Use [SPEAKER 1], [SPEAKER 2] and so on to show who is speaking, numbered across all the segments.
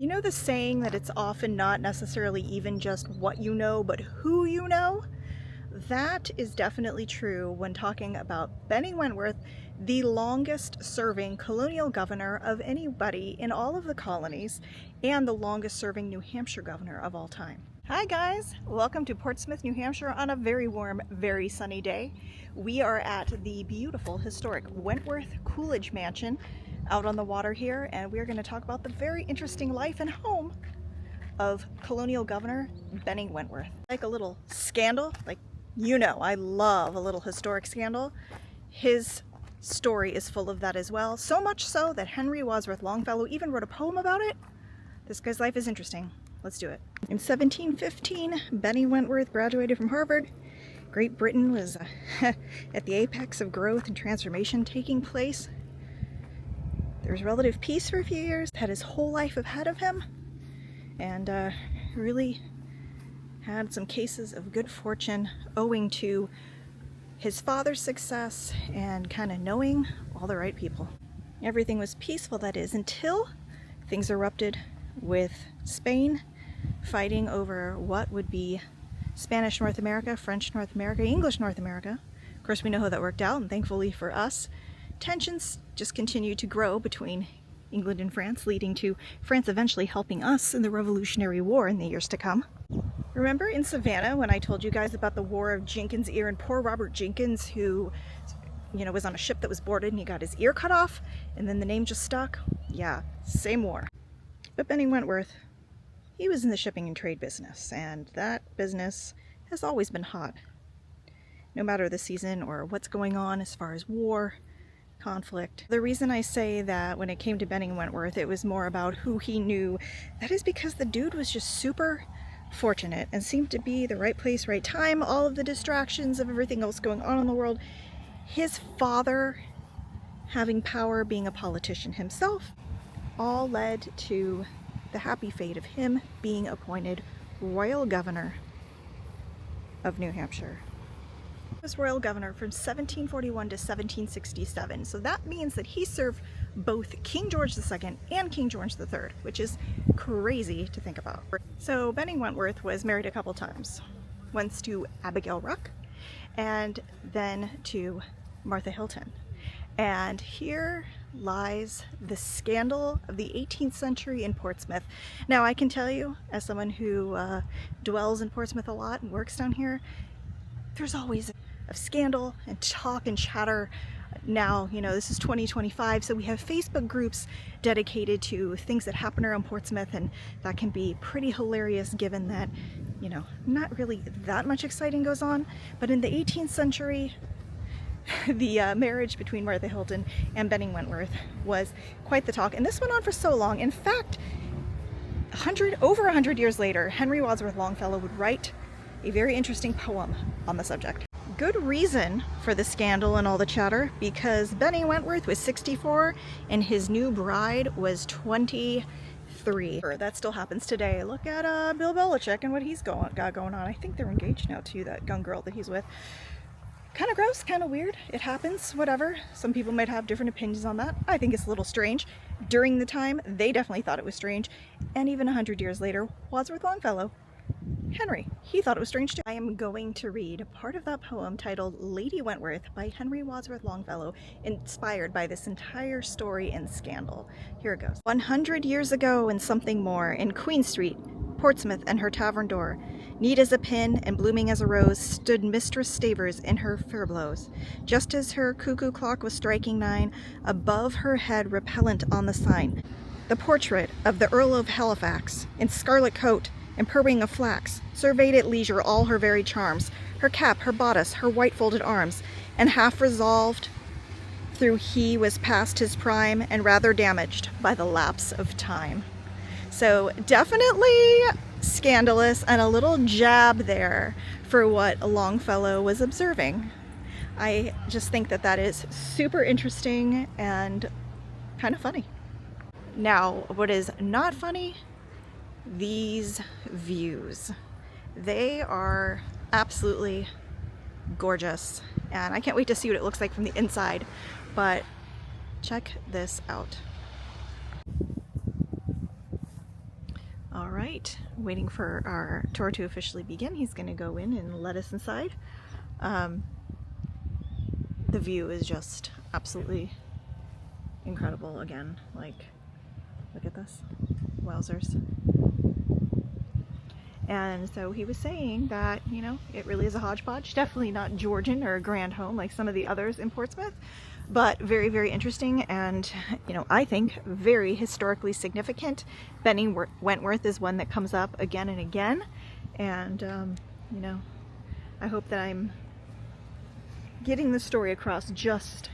[SPEAKER 1] You know the saying that it's often not necessarily even just what you know, but who you know? That is definitely true when talking about Benning Wentworth, the longest serving colonial governor of anybody in all of the colonies, and the longest serving New Hampshire governor of all time. Hi guys, welcome to Portsmouth, New Hampshire on a very warm, very sunny day. We are at the beautiful historic Wentworth Coolidge Mansion out on the water here, and we're going to talk about the very interesting life and home of colonial governor Benning Wentworth. Like a little scandal, I love a little historic scandal. His story is full of that as well, so much so that Henry Wadsworth Longfellow even wrote a poem about it. This guy's life is interesting. Let's do it. In 1715, Benning Wentworth graduated from Harvard. Great Britain was at the apex of growth and transformation taking place. There was relative peace for a few years, had his whole life ahead of him, and really had some cases of good fortune owing to his father's success and kind of knowing all the right people. Everything was peaceful, that is, until things erupted with Spain fighting over what would be Spanish North America, French North America, English North America. Of course, we know how that worked out, and thankfully for us, tensions just continued to grow between England and France, leading to France eventually helping us in the Revolutionary War in the years to come. Remember in Savannah when I told you guys about the War of Jenkins' Ear and poor Robert Jenkins, who, was on a ship that was boarded and he got his ear cut off and then the name just stuck? Yeah, same war. But Benning Wentworth, he was in the shipping and trade business, and that business has always been hot. No matter the season or what's going on as far as war, conflict. The reason I say that when it came to Benning Wentworth, it was more about who he knew. That is because the dude was just super fortunate and seemed to be the right place, right time, all of the distractions of everything else going on in the world. His father having power, being a politician himself, all led to the happy fate of him being appointed royal governor of New Hampshire. He was royal governor from 1741 to 1767, so that means that he served both King George II and King George III, which is crazy to think about. So Benning Wentworth was married a couple times, once to Abigail Ruck and then to Martha Hilton. And here lies the scandal of the 18th century in Portsmouth. Now, I can tell you, as someone who dwells in Portsmouth a lot and works down here, there's always a scandal and talk and chatter. Now, this is 2025, so we have Facebook groups dedicated to things that happen around Portsmouth, and that can be pretty hilarious given that, not really that much exciting goes on. But in the 18th century, the marriage between Martha Hilton and Benning Wentworth was quite the talk, and this went on for so long. In fact, over 100 years later, Henry Wadsworth Longfellow would write a very interesting poem on the subject. Good reason for the scandal and all the chatter, because Benning Wentworth was 64 and his new bride was 23. That still happens today. Look at Bill Belichick and what he's got going on. I think they're engaged now too, that young girl that he's with. Kind of gross, kind of weird. It happens, whatever. Some people might have different opinions on that. I think it's a little strange. During the time, they definitely thought it was strange. And even 100 years later, Wadsworth Longfellow, Henry, he thought it was strange too. I am going to read part of that poem titled Lady Wentworth by Henry Wadsworth Longfellow, inspired by this entire story and scandal. Here it goes. 100 years ago and something more, in Queen Street, Portsmouth, and her tavern door, neat as a pin and blooming as a rose, stood Mistress Stavers in her furbelows. Just as her cuckoo clock was striking 9, above her head repellent on the sign, the portrait of the Earl of Halifax, in scarlet coat and purring of flax, surveyed at leisure all her varied charms, her cap, her bodice, her white folded arms, and half resolved through he was past his prime and rather damaged by the lapse of time. So definitely scandalous, and a little jab there for what Longfellow was observing. I just think that is super interesting and kind of funny. Now, what is not funny? These views. They are absolutely gorgeous, and I can't wait to see what it looks like from the inside, but check this out. All right, waiting for our tour to officially begin. He's going to go in and let us inside. The view is just absolutely incredible again. Like, look at this. Wowzers. And so he was saying that, you know, it really is a hodgepodge. Definitely not Georgian or a grand home like some of the others in Portsmouth, but very, very interesting and, you know, I think very historically significant. Benning Wentworth is one that comes up again and again. And, you know, I hope that I'm getting the story across. Just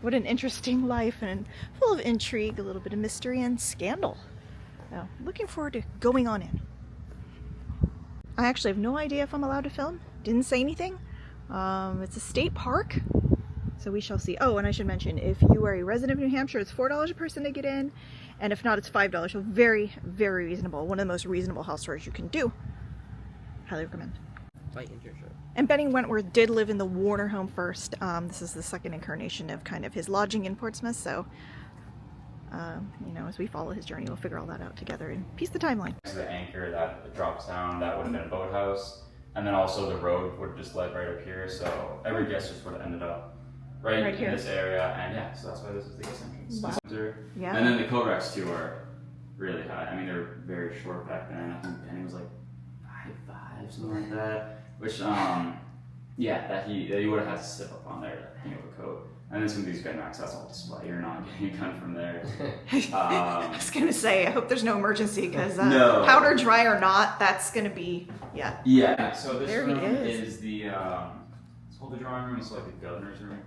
[SPEAKER 1] what an interesting life, and full of intrigue, a little bit of mystery and scandal. Now, looking forward to going on in. I actually have no idea if I'm allowed to film. Didn't say anything. It's a state park, so we shall see. Oh, and I should mention, if you are a resident of New Hampshire, it's $4 a person to get in, and if not, it's $5. So very, very reasonable. One of the most reasonable house tours you can do. Highly recommend. And Benning Wentworth did live in the Warner home first. This is the second incarnation of kind of his lodging in Portsmouth, so you know, as we follow his journey, we'll figure all that out together and piece the timeline.
[SPEAKER 2] The anchor that drops down, that would have been a boathouse, and then also the road would have just led right up here, so every guest just would have ended up right in
[SPEAKER 1] here.
[SPEAKER 2] This area, and yeah, so that's why this is the east entrance.
[SPEAKER 1] Wow. Yeah.
[SPEAKER 2] And then the coat racks too are really high. I mean, they were very short back then. I think Benny was like 5'5", something like that, which yeah, that he would have had to sit up on there to hang up a coat. And then some of these gun racks, that's all display. You're not getting a gun from there.
[SPEAKER 1] I was gonna say, I hope there's no emergency, because
[SPEAKER 2] no.
[SPEAKER 1] Powder dry or not, that's gonna be, yeah.
[SPEAKER 2] Yeah, so this
[SPEAKER 1] there
[SPEAKER 2] room
[SPEAKER 1] is.
[SPEAKER 2] is the, it's called the drawing room. It's like the governor's room.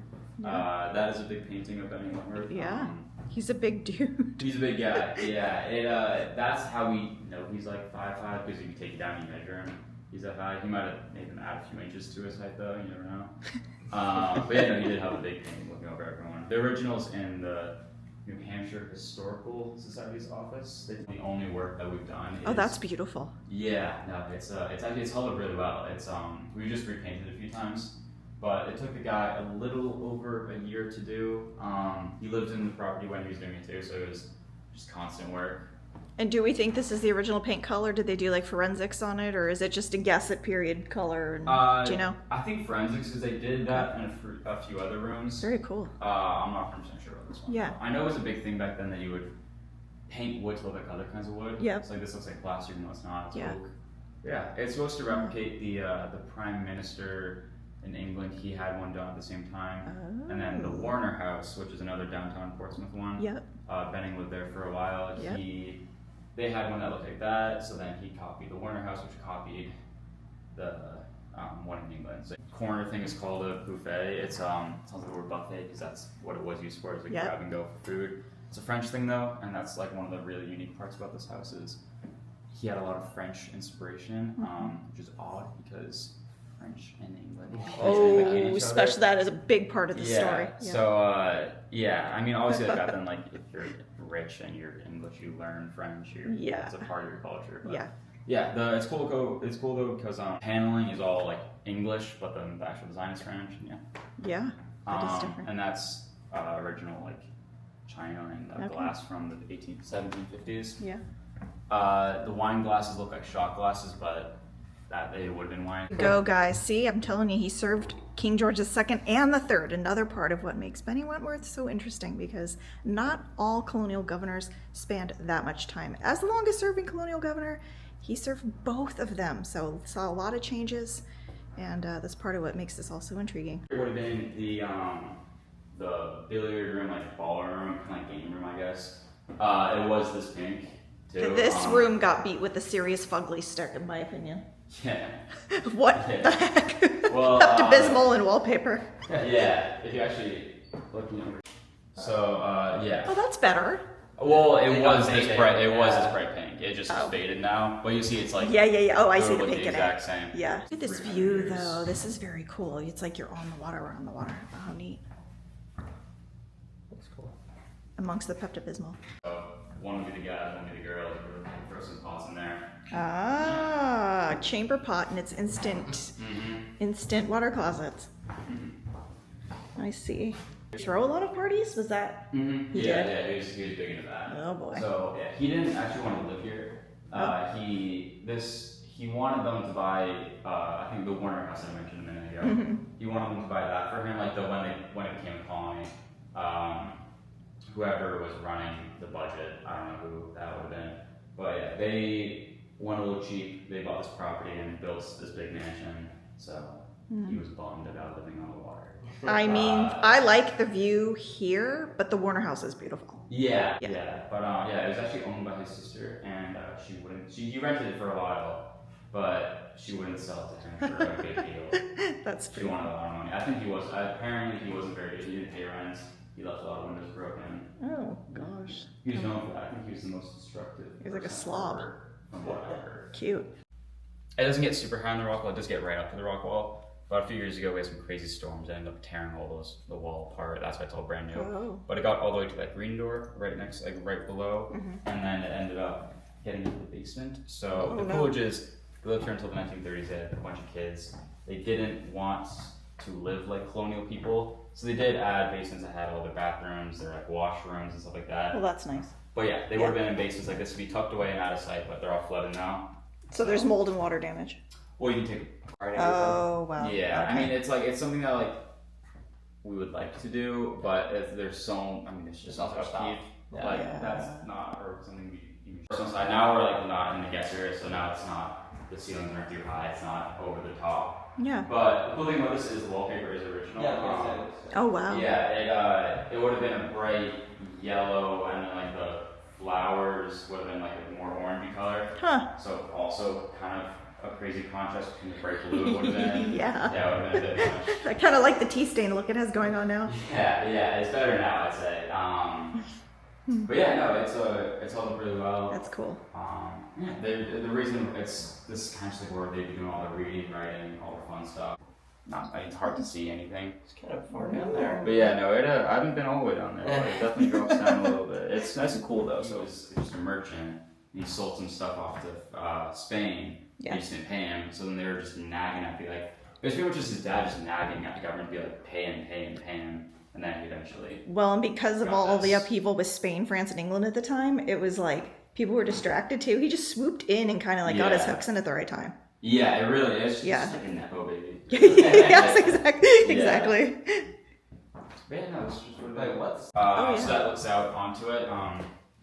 [SPEAKER 2] Yeah. That is a big painting of Benning Wentworth.
[SPEAKER 1] Yeah, he's a big dude.
[SPEAKER 2] He's a big guy, yeah. That's how we know he's like 5'5", because if you take it down, you measure him. He's that high. He might have maybe added a few inches to his height, though. You never know. But yeah, no, he did have a big painting looking over everyone. The original's in the New Hampshire Historical Society's office. The only work that we've done is,
[SPEAKER 1] oh, that's beautiful.
[SPEAKER 2] Yeah, no, it's actually, it's held up really well. It's we just repainted it a few times, but it took the guy a little over a year to do. He lived in the property when he was doing it too, so it was just constant work.
[SPEAKER 1] And do we think this is the original paint color? Did they do like forensics on it, or is it just a guess at period color? And, do you know?
[SPEAKER 2] I think forensics, because they did that in a few other rooms.
[SPEAKER 1] Very cool.
[SPEAKER 2] I'm not 100% sure about this one.
[SPEAKER 1] Yeah.
[SPEAKER 2] I know it was a big thing back then that you would paint wood to look like other kinds of wood.
[SPEAKER 1] Yeah.
[SPEAKER 2] It's like, this looks like plaster, even though it's not. It's
[SPEAKER 1] yeah.
[SPEAKER 2] oak. Yeah, it's supposed to replicate the Prime Minister in England. He had one done at the same time.
[SPEAKER 1] Oh.
[SPEAKER 2] And then the Warner House, which is another downtown Portsmouth one.
[SPEAKER 1] Yep.
[SPEAKER 2] Benning lived there for a while.
[SPEAKER 1] Yep.
[SPEAKER 2] They had one that looked like that, so then he copied the Warner House, which copied the one in England. So the corner thing is called a buffet. It sounds like the word buffet, because that's what it was used for, is like grab and go for food. It's a French thing though, and that's like one of the really unique parts about this house is he had a lot of French inspiration, which is odd because French and English.
[SPEAKER 1] Oh, especially that is a big part of the story.
[SPEAKER 2] Yeah. So yeah, I mean, obviously like that. Then like if you're rich and you're English, you learn French. It's a part of your culture. But yeah. It's cool though because paneling is all like English, but then the actual design is French. And
[SPEAKER 1] yeah, that is different.
[SPEAKER 2] And that's original like China and glass from the 1750s.
[SPEAKER 1] Yeah.
[SPEAKER 2] The wine glasses look like shot glasses, but that they would have been wine.
[SPEAKER 1] Go guys, see, I'm telling you, he served King George II and III, another part of what makes Benning Wentworth so interesting, because not all colonial governors spanned that much time. As the longest serving colonial governor, he served both of them, so saw a lot of changes, and that's part of what makes this also intriguing.
[SPEAKER 2] It would have been the billiard room, like ballroom, kind of like game room, I guess. It was this pink too.
[SPEAKER 1] This room got beat with a serious fugly stick, in my opinion.
[SPEAKER 2] Yeah.
[SPEAKER 1] What the heck?
[SPEAKER 2] Well,
[SPEAKER 1] Pepto-Bismol and wallpaper.
[SPEAKER 2] Yeah, if you actually look over. So yeah.
[SPEAKER 1] Oh, that's better.
[SPEAKER 2] Well, it was this bright. It was this bright pink. It just is faded now. But you see, it's like
[SPEAKER 1] yeah. Oh, I see the pink in it.
[SPEAKER 2] Exact same.
[SPEAKER 1] Yeah. Look at this view, though. This is very cool. It's like you're on the water. We're on the water. Oh, neat.
[SPEAKER 2] Looks cool.
[SPEAKER 1] Amongst the Pepto-Bismol.
[SPEAKER 2] So one would be the guy, one would be the girl. Throw some pots in there.
[SPEAKER 1] Ah, chamber pot and it's instant water closets. I see. Throw a lot of parties? Was that? He did?
[SPEAKER 2] Yeah, he was big into that.
[SPEAKER 1] Oh boy.
[SPEAKER 2] So yeah, he didn't actually want to live here. he wanted them to buy, I think the Warner House I mentioned a minute ago. He wanted them to buy that for him, like when it became a colony. Whoever was running the budget, I don't know who that would have been, but yeah, they went a little cheap. They bought this property and built this big mansion. So he was bummed about living on the water.
[SPEAKER 1] I mean, I like the view here, but the Warner House is beautiful.
[SPEAKER 2] Yeah. But it was actually owned by his sister, and he rented it for a while, but she wouldn't sell it to him for a big deal.
[SPEAKER 1] That's
[SPEAKER 2] She wanted a lot of money. I think apparently he wasn't very good. He didn't pay rent. He left a lot of windows broken.
[SPEAKER 1] Oh, gosh.
[SPEAKER 2] He was known for that. I think he was the most destructive.
[SPEAKER 1] He was like a slob.
[SPEAKER 2] From what I heard.
[SPEAKER 1] Cute.
[SPEAKER 2] It doesn't get super high on the rock wall. It does get right up to the rock wall. But a few years ago, we had some crazy storms that ended up tearing the wall apart. That's why it's all brand new.
[SPEAKER 1] Oh.
[SPEAKER 2] But it got all the way to that green door right below, and then it ended up getting into the basement. So the Coolidges lived here until the 1930s. They had a bunch of kids. They didn't want to live like colonial people, so they did add basements that had all their bathrooms, their like washrooms and stuff like that.
[SPEAKER 1] Well, that's nice.
[SPEAKER 2] But yeah, they would have been in basements like this to be tucked away and out of sight, but they're all flooded now.
[SPEAKER 1] So there's mold and water damage.
[SPEAKER 2] Well, you can take part
[SPEAKER 1] Oh, wow.
[SPEAKER 2] Yeah,
[SPEAKER 1] Okay.
[SPEAKER 2] I mean, it's something that like we would like to do, but it's just not upkeep. That's not or something we even. Now we're like not in the guest area, so now it's not, the ceilings aren't too high, it's not over the top.
[SPEAKER 1] Yeah.
[SPEAKER 2] But the cool thing about this is the wallpaper is original.
[SPEAKER 1] Oh, wow.
[SPEAKER 2] Yeah, it would have been a bright yellow, and then like the flowers would have been like a more orangey color.
[SPEAKER 1] Huh.
[SPEAKER 2] So also kind of a crazy contrast between the bright blue it would have been.
[SPEAKER 1] Yeah.
[SPEAKER 2] Yeah, it would have been a bit much.
[SPEAKER 1] I kind of like the tea stain look it has going on now.
[SPEAKER 2] Yeah, it's better now, I'd say. But yeah, no, it's held up really well.
[SPEAKER 1] That's cool.
[SPEAKER 2] The reason this is kind of just like where they'd be doing all the reading, writing, all the fun stuff. It's hard to see anything.
[SPEAKER 3] It's kind of far down there.
[SPEAKER 2] But yeah, no, I haven't been all the way down there, but it definitely drops down a little bit. It's nice and cool though. So it's just a merchant. And he sold some stuff off to Spain.
[SPEAKER 1] Yeah.
[SPEAKER 2] He just didn't pay him, so then they were just nagging at it was pretty much just his dad just nagging at the government to be like, pay him. And then he eventually.
[SPEAKER 1] Well, and because of all the
[SPEAKER 2] this.
[SPEAKER 1] upheaval with Spain, France, and England at the time, it was like people were distracted too. He just swooped in and kind of like got his hooks in at the right time.
[SPEAKER 2] Yeah, it really is. It's
[SPEAKER 1] Yeah.
[SPEAKER 2] just like a nepo baby.
[SPEAKER 1] Yes, exactly.
[SPEAKER 2] But yeah, no, it's just what
[SPEAKER 3] Wait, what's?
[SPEAKER 2] So that looks out onto it.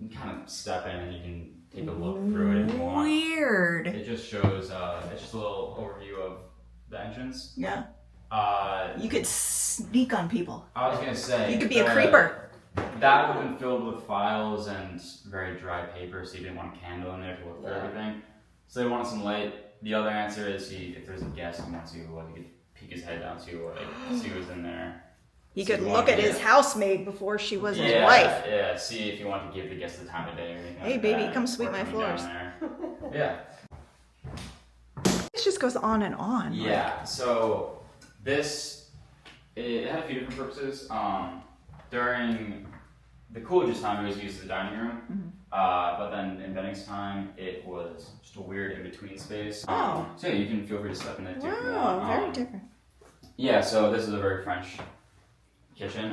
[SPEAKER 2] You can kind of step in and you can take a look through it if you want.
[SPEAKER 1] Weird.
[SPEAKER 2] It just shows, it's just a little overview of the entrance.
[SPEAKER 1] Yeah. You could sneak on people.
[SPEAKER 2] I was gonna say
[SPEAKER 1] You could be a creeper.
[SPEAKER 2] That would have been filled with files and very dry paper, so you didn't want a candle in there to look for everything. So they wanted some light. The other answer is if there's a guest who wants to, he could peek his head down to see who's in there.
[SPEAKER 1] He could look at his housemaid before she was his wife.
[SPEAKER 2] Yeah, see if you want to give the guest the time of day or anything.
[SPEAKER 1] Hey,
[SPEAKER 2] like
[SPEAKER 1] baby,
[SPEAKER 2] that,
[SPEAKER 1] come sweep
[SPEAKER 2] or
[SPEAKER 1] my
[SPEAKER 2] coming down
[SPEAKER 1] floors.
[SPEAKER 2] there. Yeah.
[SPEAKER 1] This just goes on and on.
[SPEAKER 2] Yeah, so it had a few different purposes. During the Coolidge's time, it was used as a dining room, but then in Benning's time, it was just a weird in-between space. So yeah, you can feel free to step in it if you want.
[SPEAKER 1] Wow, very different.
[SPEAKER 2] Yeah, so this is a very French kitchen.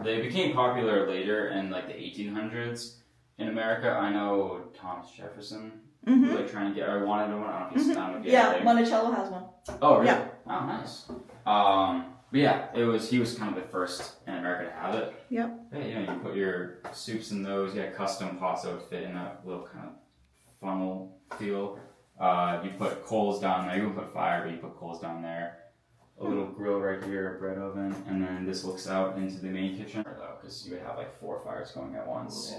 [SPEAKER 2] They became popular later in like the 1800s in America. I know Thomas Jefferson was like trying to get, or wanted one. I don't know if he's down with
[SPEAKER 1] Yeah, Monticello has one.
[SPEAKER 2] Oh, really?
[SPEAKER 1] Yeah.
[SPEAKER 2] Oh, nice. But yeah, he was kind of the first in America to have it.
[SPEAKER 1] Yep.
[SPEAKER 2] Yeah, you put your soups in those. You had custom pots that would fit in that little kind of funnel feel. You put coals down there. You would put fire, but you put coals down there. A little grill right here, a bread oven, and then this looks out into the main kitchen, though, because you would have like 4 fires going at once.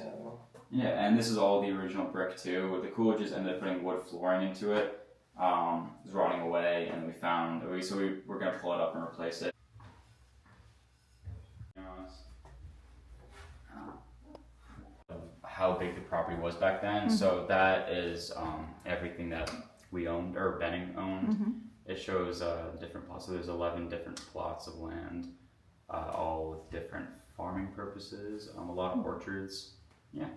[SPEAKER 2] Yeah, and this is all the original brick too. The Coolidges ended up putting wood flooring into it. It was rotting away, and we were gonna pull it up and replace it. How big the property was back then. So that is everything that we owned, or Benning owned. It shows different plots. So there's 11 different plots of land, all with different farming purposes. A lot of orchards. Yeah,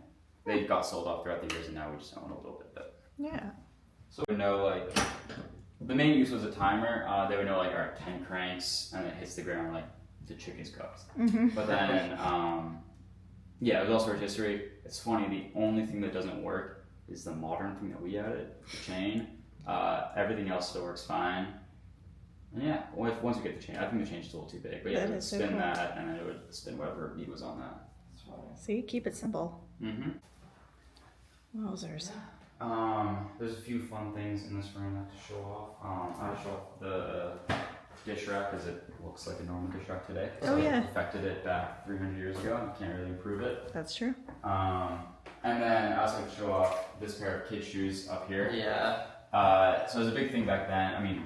[SPEAKER 2] they got sold off throughout the years, and now we just own a little bit of it.
[SPEAKER 1] Yeah.
[SPEAKER 2] So we know like the main use was a timer. They would know like, all right, 10 cranks, and it hits the ground like the chicken's cooked. But then, yeah, it was also its history. It's funny. The only thing that doesn't work is the modern thing that we added, the chain. Everything else still works fine. And yeah, once we get the chain, I think the chain's still a little too big, but yeah, it would spin that, and then it would spin whatever bead was on that.
[SPEAKER 1] See, keep it simple.
[SPEAKER 2] Mm-hmm.
[SPEAKER 1] Wowzers.
[SPEAKER 2] There's a few fun things in this room I have to show off. I show off the dish rack because it looks like a normal dish rack today. So I perfected it back 300 years ago. You can't really improve it.
[SPEAKER 1] That's true.
[SPEAKER 2] And then I also have to show off this pair of kids' shoes up here.
[SPEAKER 3] Yeah.
[SPEAKER 2] So it was a big thing back then. I mean,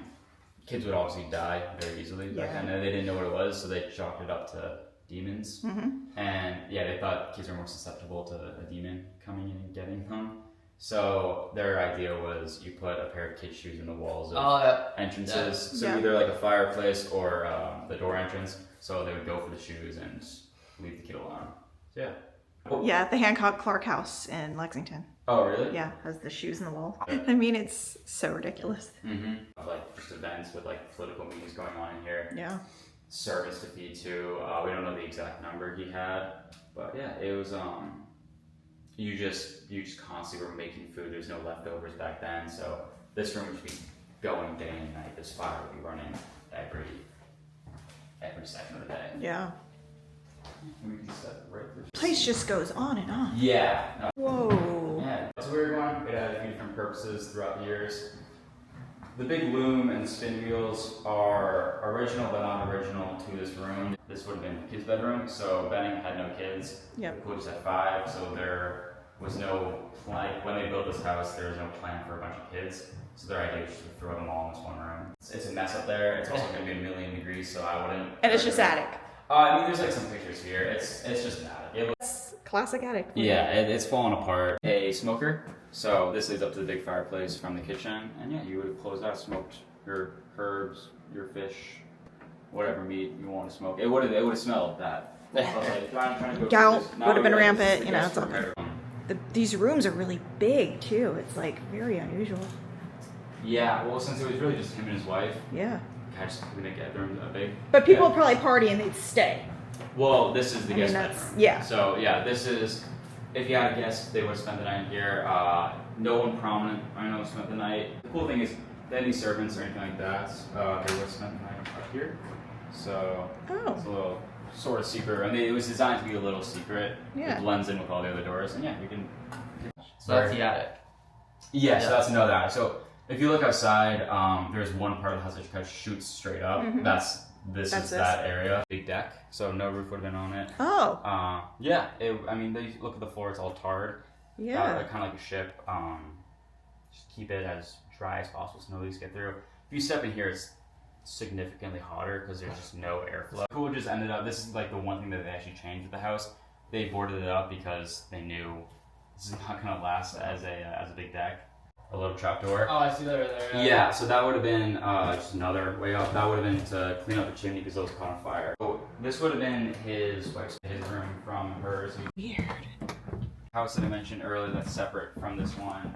[SPEAKER 2] kids would obviously die very easily back then. And they didn't know what it was, so they chalked it up to demons.
[SPEAKER 1] Mm-hmm.
[SPEAKER 2] And yeah, they thought kids were more susceptible to a demon coming in and getting them. So their idea was you put a pair of kids' shoes in the walls of entrances. So either like a fireplace or the door entrance. So they would go for the shoes and leave the kid alone. So yeah.
[SPEAKER 1] Yeah, the Hancock Clark House in Lexington.
[SPEAKER 2] Oh, really?
[SPEAKER 1] Yeah, has the shoes in the wall. I mean, it's so ridiculous.
[SPEAKER 2] Mm-hmm. Like just events with like political meetings going on in here.
[SPEAKER 1] Yeah.
[SPEAKER 2] Servants to feed to. We don't know the exact number he had, but yeah, it was. You just constantly were making food. There's no leftovers back then, so this room would be going day and night. This fire would be running every second of the day.
[SPEAKER 1] Yeah.
[SPEAKER 2] We can set it right there.
[SPEAKER 1] Place just goes on and on.
[SPEAKER 2] Yeah. No.
[SPEAKER 1] Whoa.
[SPEAKER 2] Yeah, it's a weird one. It had a few different purposes throughout the years. The big loom and the spin wheels are original but not original to this room. This would have been the kids' bedroom, so Benning had no kids.
[SPEAKER 1] Yep.
[SPEAKER 2] The Cool just had 5, so there was no plan. When they built this house, there was no plan for a bunch of kids. So their idea was just to throw them all in this one room. It's a mess up there. It's also going to be 1,000,000 degrees, so I wouldn't.
[SPEAKER 1] And it's just attic.
[SPEAKER 2] I mean, there's like some pictures here. It's just an attic.
[SPEAKER 1] It's classic attic.
[SPEAKER 2] Yeah, it's falling apart. A smoker. So this leads up to the big fireplace from the kitchen, and yeah, you would have closed out, smoked your herbs, your fish, whatever meat you want to smoke. It would have smelled that.
[SPEAKER 1] Gout would have been rampant. You know, it's all good. These rooms are really big too. It's like very unusual.
[SPEAKER 2] Yeah, well, since it was really just him and his wife.
[SPEAKER 1] Yeah.
[SPEAKER 2] I just couldn't get them big.
[SPEAKER 1] But people would probably party and they'd stay.
[SPEAKER 2] Well, this is the guest bedroom.
[SPEAKER 1] Yeah.
[SPEAKER 2] So yeah, this is. If you had a guest, they would have spent the night here. No one prominent, I know, spent the night. The cool thing is, any servants or anything like that, they would have spent the night up here. So it's a little sort of secret. I mean, it was designed to be a little secret.
[SPEAKER 1] Yeah.
[SPEAKER 2] It blends in with all the other doors, and yeah, you can.
[SPEAKER 3] So that's the attic.
[SPEAKER 2] Yeah, so that's another attic. So if you look outside, there's one part of the house that kind of shoots straight up. Mm-hmm. This is that area. Big deck, so no roof would have been on it.
[SPEAKER 1] Oh.
[SPEAKER 2] Yeah. I mean, they look at the floor; it's all tarred.
[SPEAKER 1] Yeah.
[SPEAKER 2] Kind of like a ship. Just keep it as dry as possible so nobody's get through. If you step in here, it's significantly hotter because there's just no airflow. Cool just ended up. This is like the one thing that they actually changed with the house. They boarded it up because they knew this is not gonna last as a big deck. A little trapdoor.
[SPEAKER 3] Oh, I see that right there.
[SPEAKER 2] Yeah, so that would have been just another way up. That would have been to clean up the chimney because those caught on fire. So this would have been his room from hers.
[SPEAKER 1] Weird.
[SPEAKER 2] House that I mentioned earlier that's separate from this one.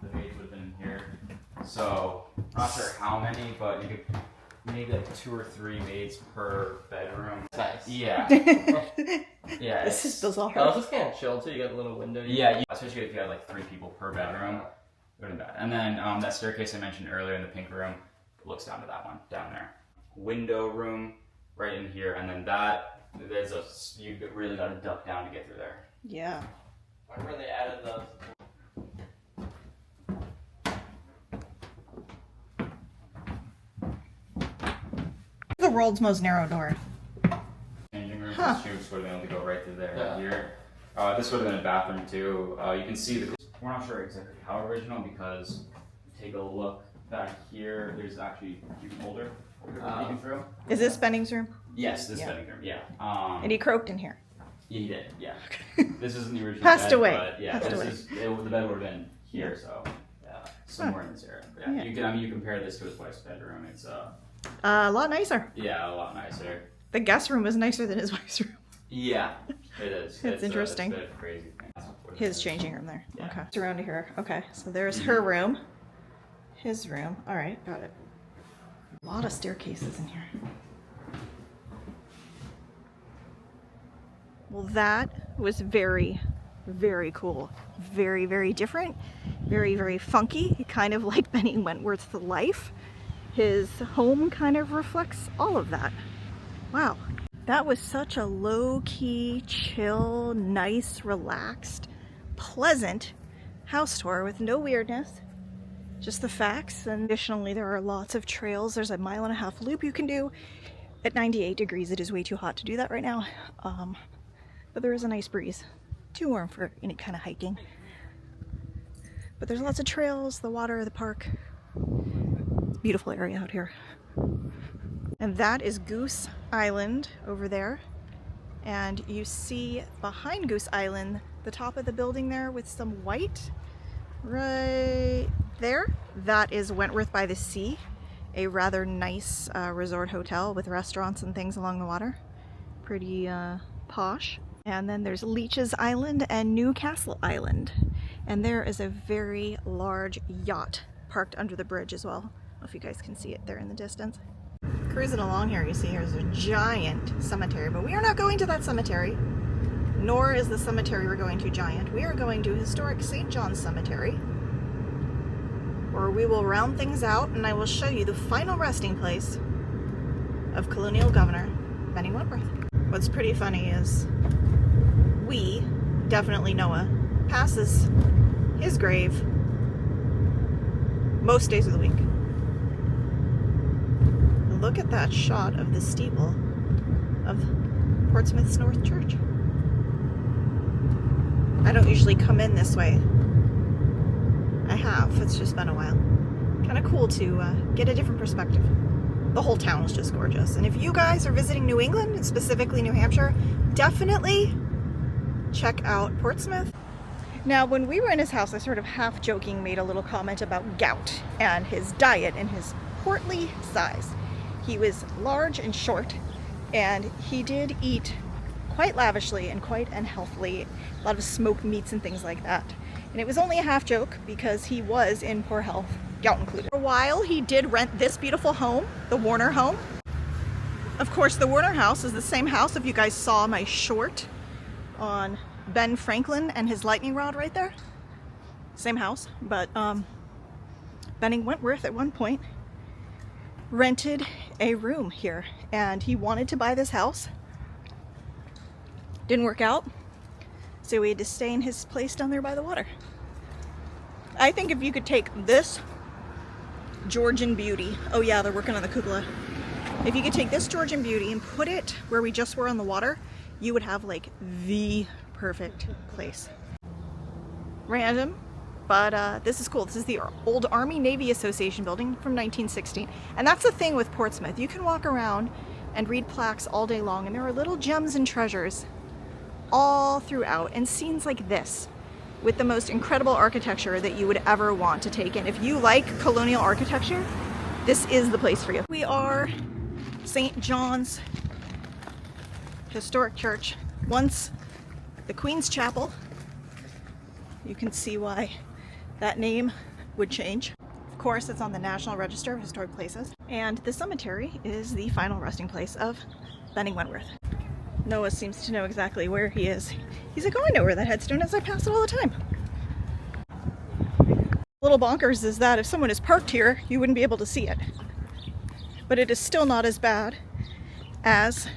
[SPEAKER 2] The maids would have been in here. So I'm not sure how many, but you could maybe like 2 or 3 maids per bedroom.
[SPEAKER 3] Nice.
[SPEAKER 2] Yeah. Yeah.
[SPEAKER 1] This is bizarre.
[SPEAKER 3] Oh, this is kind of chill too. You got a little window.
[SPEAKER 2] Yeah, especially if you had like 3 people per bedroom. It would have been bad. And then that staircase I mentioned earlier in the pink room looks down to that one down there. Window room right in here, and then you really got to duck down to get through there.
[SPEAKER 1] Yeah.
[SPEAKER 3] I remember they added
[SPEAKER 1] The world's most narrow door.
[SPEAKER 2] Changing room, the shoes would have been able to go right through there. Yeah. Here. This would have been a bathroom too. You can see we're not sure exactly how original because take a look back here. There's actually even older peeking through.
[SPEAKER 1] Is this Benning's room?
[SPEAKER 2] Yes, this Benning's room. Yeah.
[SPEAKER 1] And he croaked in here.
[SPEAKER 2] Yeah, he did. Yeah. This isn't the original.
[SPEAKER 1] Passed
[SPEAKER 2] bed,
[SPEAKER 1] away.
[SPEAKER 2] But yeah, the bed would have been here, so somewhere in this area. But yeah, you compare this to his wife's bedroom. It's
[SPEAKER 1] a lot nicer.
[SPEAKER 2] Yeah, a lot nicer.
[SPEAKER 1] The guest room was nicer than his wife's room.
[SPEAKER 2] Yeah, it is.
[SPEAKER 1] It's interesting.
[SPEAKER 2] It's a bit of a crazy thing.
[SPEAKER 1] His changing room there.
[SPEAKER 2] Yeah.
[SPEAKER 1] Okay. It's around here. Okay. So there's her room. His room. All right. Got it. A lot of staircases in here. Well, that was very, very cool. Very, very different. Very, very funky, kind of like Benning Wentworth's life. His home kind of reflects all of that. Wow. That was such a low-key, chill, nice, relaxed, pleasant house tour with no weirdness. Just the facts. And additionally, there are lots of trails. There's a 1.5-mile loop you can do. At 98 degrees, it is way too hot to do that right now. But there is a nice breeze. Too warm for any kind of hiking. But there's lots of trails, the water, the park. Beautiful area out here. And that is Goose Island over there. And you see behind Goose Island, the top of the building there with some white right there. That is Wentworth by the Sea, a rather nice resort hotel with restaurants and things along the water. Pretty posh. And then there's Leach's Island and Newcastle Island. And there is a very large yacht parked under the bridge as well. I don't know if you guys can see it there in the distance. Cruising along here, you see here's a giant cemetery, but we are not going to that cemetery, nor is the cemetery we're going to giant. We are going to historic St. John's Cemetery, where we will round things out and I will show you the final resting place of colonial governor Benning Wentworth. What's pretty funny is we, definitely Noah, passes his grave most days of the week. Look at that shot of the steeple of Portsmouth's North Church. I don't usually come in this way. I have, it's just been a while. Kind of cool to get a different perspective. The whole town is just gorgeous. And if you guys are visiting New England, and specifically New Hampshire, definitely check out Portsmouth. Now, when we were in his house, I sort of half-joking made a little comment about gout and his diet and his portly size. He was large and short, and he did eat quite lavishly and quite unhealthily, a lot of smoked meats and things like that. And it was only a half joke because he was in poor health, gout included. For a while, he did rent this beautiful home, the Warner home. Of course, the Warner house is the same house, if you guys saw my short on Ben Franklin and his lightning rod right there. Same house, but Benning Wentworth at one point rented a room here, and he wanted to buy this house. Didn't work out, so we had to stay in his place down there by the water. I think if you could take this Georgian beauty, oh yeah, they're working on the cupola. If you could take this Georgian beauty and put it where we just were on the water, you would have like the perfect place. Random. But this is cool. This is the old Army Navy Association building from 1916. And that's the thing with Portsmouth. You can walk around and read plaques all day long, and there are little gems and treasures all throughout, and scenes like this with the most incredible architecture that you would ever want to take in. If you like colonial architecture, this is the place for you. We are St. John's Historic Church. Once the Queen's Chapel. You can see why that name would change. Of course, it's on the National Register of Historic Places. And the cemetery is the final resting place of Benning Wentworth. Noah seems to know exactly where he is. He's like, oh, I know where that headstone is. I pass it all the time. Little bonkers is that if someone is parked here, you wouldn't be able to see it. But it is still not as bad as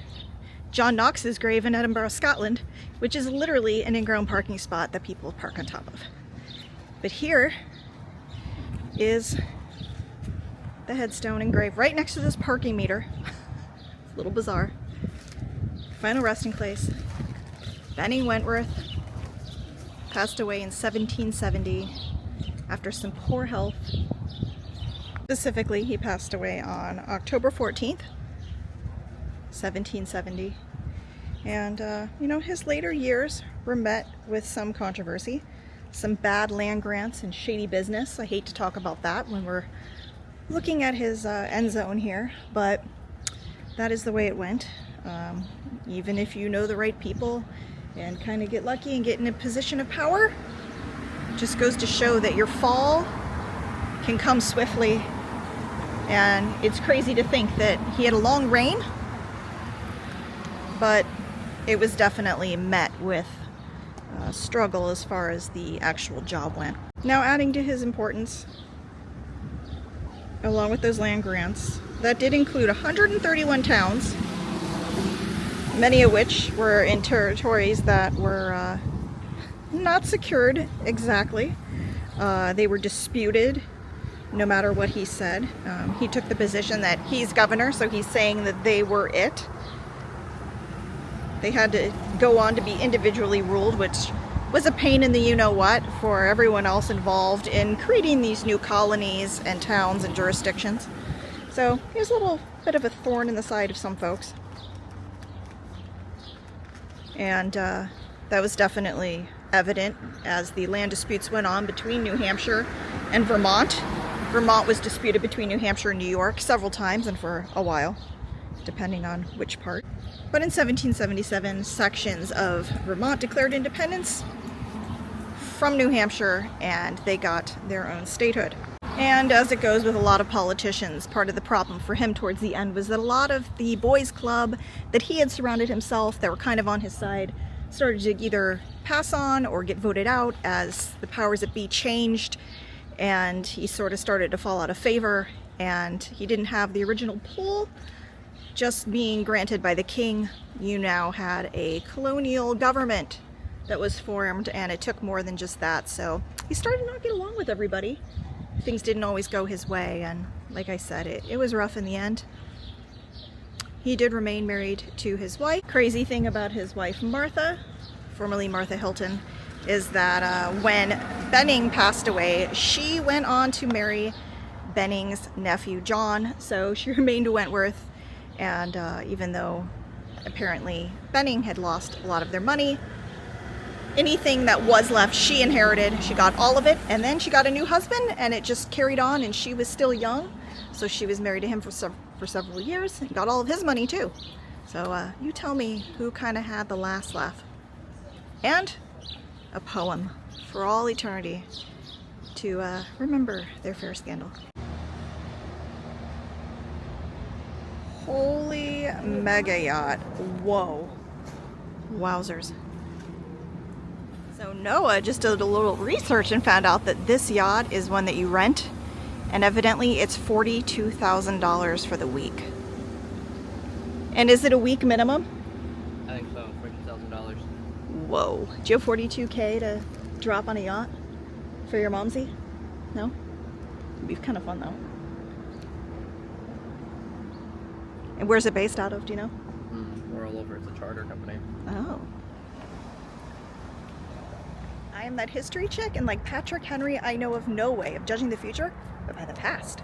[SPEAKER 1] John Knox's grave in Edinburgh, Scotland, which is literally an in-ground parking spot that people park on top of. But here is the headstone and grave right next to this parking meter. A little bizarre. Final resting place. Benning Wentworth passed away in 1770 after some poor health. Specifically, he passed away on October 14th, 1770. And, you know, his later years were met with some controversy, some bad land grants and shady business. I hate to talk about that when we're looking at his end zone here, but that is the way it went. Even if you know the right people and kind of get lucky and get in a position of power, it just goes to show that your fall can come swiftly. And it's crazy to think that he had a long reign, but it was definitely met with struggle as far as the actual job went. Now, adding to his importance, along with those land grants, that did include 131 towns, many of which were in territories that were not secured exactly. They were disputed no matter what he said. He took the position that he's governor, so he's saying that they were it. They had to go on to be individually ruled, which was a pain in the you-know-what for everyone else involved in creating these new colonies and towns and jurisdictions. So he was a little bit of a thorn in the side of some folks. And that was definitely evident as the land disputes went on between New Hampshire and Vermont. Vermont was disputed between New Hampshire and New York several times and for a while, depending on which part. But in 1777, sections of Vermont declared independence from New Hampshire, and they got their own statehood. And as it goes with a lot of politicians, part of the problem for him towards the end was that a lot of the boys' club that he had surrounded himself, that were kind of on his side, started to either pass on or get voted out as the powers that be changed, and he sort of started to fall out of favor, and he didn't have the original pull. Just being granted by the king, you now had a colonial government that was formed, and it took more than just that. So he started to not get along with everybody. Things didn't always go his way, and like I said, it was rough in the end. He did remain married to his wife. Crazy thing about his wife Martha, formerly Martha Hilton, is that when Benning passed away, she went on to marry Benning's nephew John, so she remained Wentworth. And even though apparently Benning had lost a lot of their money, anything that was left she inherited. She got all of it, and then she got a new husband, and it just carried on, and she was still young, so she was married to him for several years and got all of his money too. So you tell me who kind of had the last laugh. And a poem for all eternity to remember their fair scandal. Holy mega yacht. Whoa. Wowzers. So Noah just did a little research and found out that this yacht is one that you rent, and evidently it's $42,000 for the week. And is it a week minimum?
[SPEAKER 3] I think so, $42,000.
[SPEAKER 1] Whoa. Do you have $42K to drop on a yacht for your momsy? No? It'd be kind of fun though. And where's it based out of, do you know?
[SPEAKER 3] We're all over. It's a charter company.
[SPEAKER 1] Oh. I am that history chick, and like Patrick Henry, I know of no way of judging the future but by the past.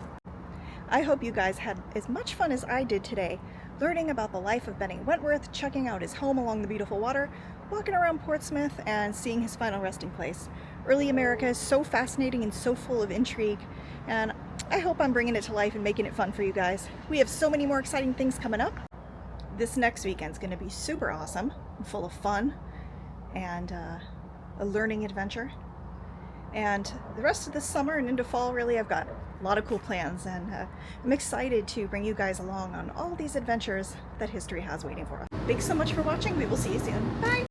[SPEAKER 1] I hope you guys had as much fun as I did today, learning about the life of Benning Wentworth, checking out his home along the beautiful water, walking around Portsmouth, and seeing his final resting place. Early America is so fascinating and so full of intrigue, and I hope I'm bringing it to life and making it fun for you guys. We have so many more exciting things coming up. This next weekend's going to be super awesome and full of fun and a learning adventure. And the rest of this summer and into fall, really, I've got a lot of cool plans, and I'm excited to bring you guys along on all these adventures that history has waiting for us. Thanks so much for watching. We will see you soon. Bye!